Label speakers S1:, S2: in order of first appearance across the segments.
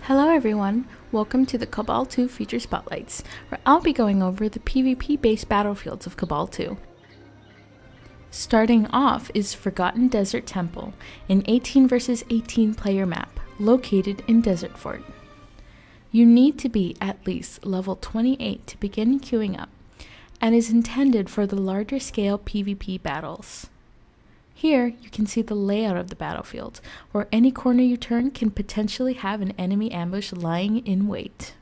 S1: Hello everyone, welcome to the CABAL 2 Feature Spotlights, where I'll be going over the PvP-based battlefields of CABAL 2. Starting off is Forgotten Desert Temple, an 18 vs 18 player map, located in Desert Fort. You need to be at least level 28 to begin queuing up, and is intended for the larger scale PvP battles. Here, you can see the layout of the battlefield, where any corner you turn can potentially have an enemy ambush lying in wait.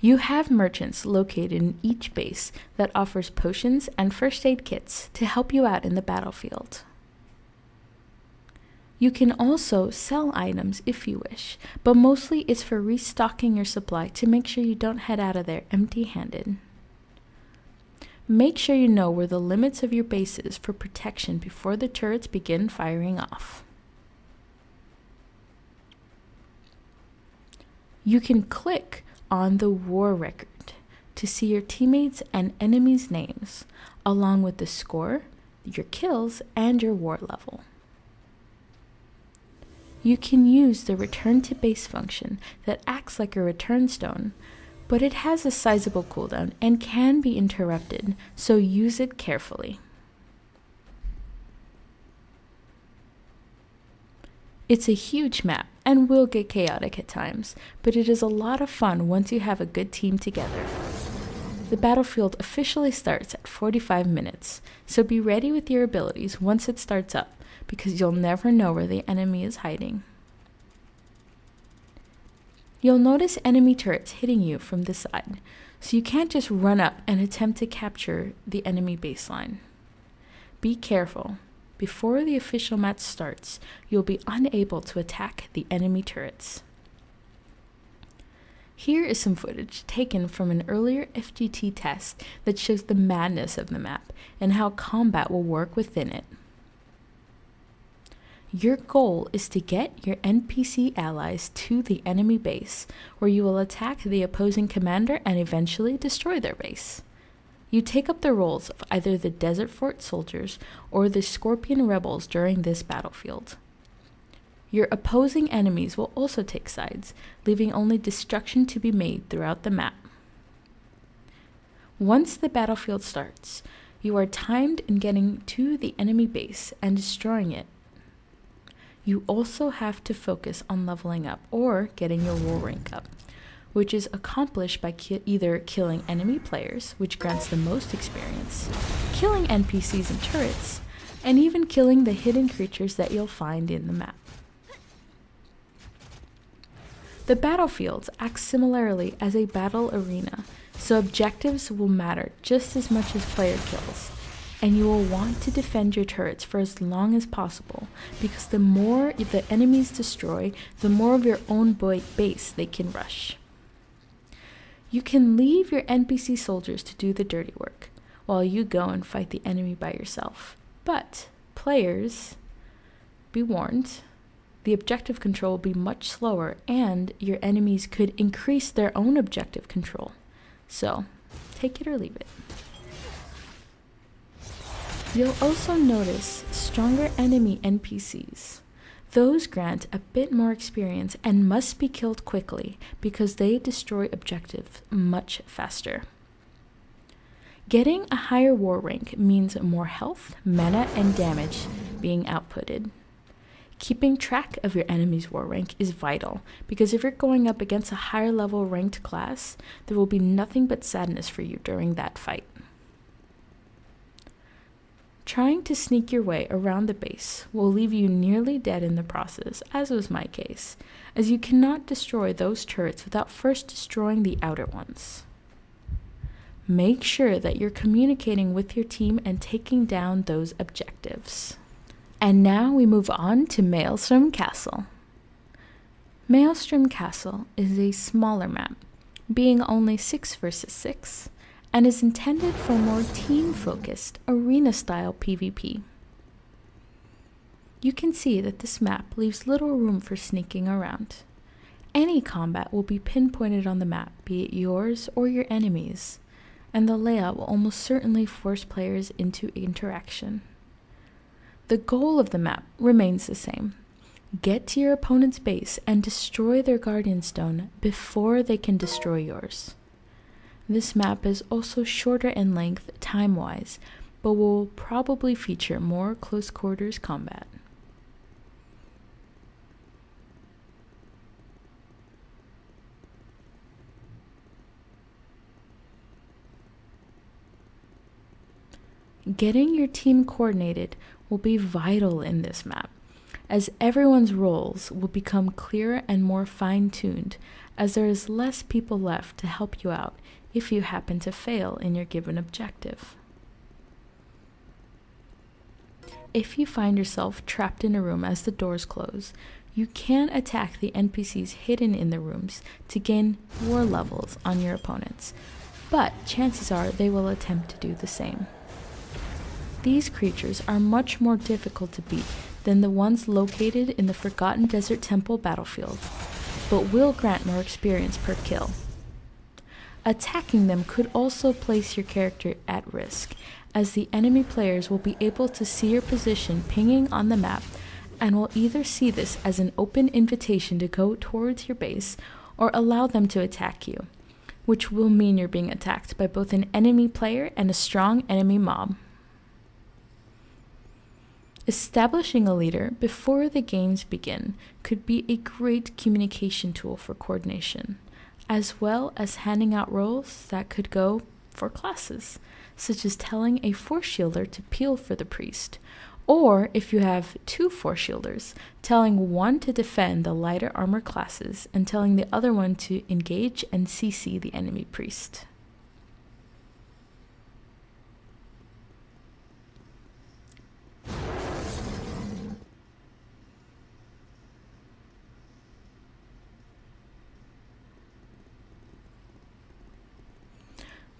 S1: You have merchants located in each base that offers potions and first aid kits to help you out in the battlefield. You can also sell items if you wish, but mostly it's for restocking your supply to make sure you don't head out of there empty-handed. Make sure you know where the limits of your base is for protection before the turrets begin firing off. You can click on the war record to see your teammates' and enemies' names, along with the score, your kills, and your war level. You can use the return to base function that acts like a return stone, but it has a sizable cooldown and can be interrupted, so use it carefully. It's a huge map and will get chaotic at times, but it is a lot of fun once you have a good team together. The battlefield officially starts at 45 minutes, so be ready with your abilities once it starts up, because you'll never know where the enemy is hiding. You'll notice enemy turrets hitting you from the side, so you can't just run up and attempt to capture the enemy baseline. Be careful. Before the official match starts, you'll be unable to attack the enemy turrets. Here is some footage taken from an earlier FGT test that shows the madness of the map and how combat will work within it. Your goal is to get your NPC allies to the enemy base, where you will attack the opposing commander and eventually destroy their base. You take up the roles of either the Desert Fort soldiers or the Scorpion rebels during this battlefield. Your opposing enemies will also take sides, leaving only destruction to be made throughout the map. Once the battlefield starts, you are timed in getting to the enemy base and destroying it. You also have to focus on leveling up or getting your war rank up, which is accomplished by either killing enemy players, which grants the most experience, killing NPCs and turrets, and even killing the hidden creatures that you'll find in the map. The battlefields act similarly as a battle arena, so objectives will matter just as much as player kills. And you will want to defend your turrets for as long as possible, because the more the enemies destroy, the more of your own base they can rush. You can leave your NPC soldiers to do the dirty work, while you go and fight the enemy by yourself. But, players, be warned, the objective control will be much slower, and your enemies could increase their own objective control. So, take it or leave it. You'll also notice stronger enemy NPCs. Those grant a bit more experience and must be killed quickly because they destroy objectives much faster. Getting a higher war rank means more health, mana, and damage being outputted. Keeping track of your enemy's war rank is vital, because if you're going up against a higher level ranked class, there will be nothing but sadness for you during that fight. Trying to sneak your way around the base will leave you nearly dead in the process, as was my case, as you cannot destroy those turrets without first destroying the outer ones. Make sure that you're communicating with your team and taking down those objectives. And now we move on to Maelstrom Castle. Maelstrom Castle is a smaller map, being only 6 vs 6, and is intended for more team-focused, arena-style PvP. You can see that this map leaves little room for sneaking around. Any combat will be pinpointed on the map, be it yours or your enemies, and the layout will almost certainly force players into interaction. The goal of the map remains the same. Get to your opponent's base and destroy their Guardian Stone before they can destroy yours. This map is also shorter in length time-wise, but will probably feature more close quarters combat. Getting your team coordinated will be vital in this map, as everyone's roles will become clearer and more fine-tuned, as there is less people left to help you out if you happen to fail in your given objective. If you find yourself trapped in a room as the doors close, you can attack the NPCs hidden in the rooms to gain war levels on your opponents, but chances are they will attempt to do the same. These creatures are much more difficult to beat than the ones located in the Forgotten Desert Temple battlefield, but will grant more experience per kill. Attacking them could also place your character at risk, as the enemy players will be able to see your position pinging on the map and will either see this as an open invitation to go towards your base or allow them to attack you, which will mean you're being attacked by both an enemy player and a strong enemy mob. Establishing a leader before the games begin could be a great communication tool for coordination, as well as handing out roles that could go for classes, such as telling a Force Shielder to peel for the priest, or if you have 2 Force Shielders, telling one to defend the lighter armor classes and telling the other one to engage and CC the enemy priest.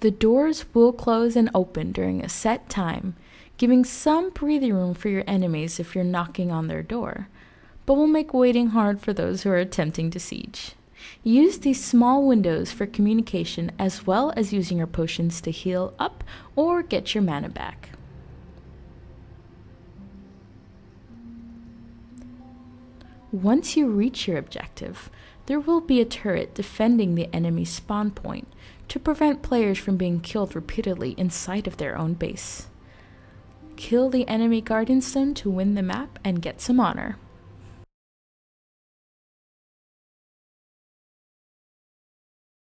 S1: The doors will close and open during a set time, giving some breathing room for your enemies if you're knocking on their door, but will make waiting hard for those who are attempting to siege. Use these small windows for communication as well as using your potions to heal up or get your mana back. Once you reach your objective, there will be a turret defending the enemy spawn point to prevent players from being killed repeatedly inside of their own base. Kill the enemy Guardian Stone to win the map and get some honor.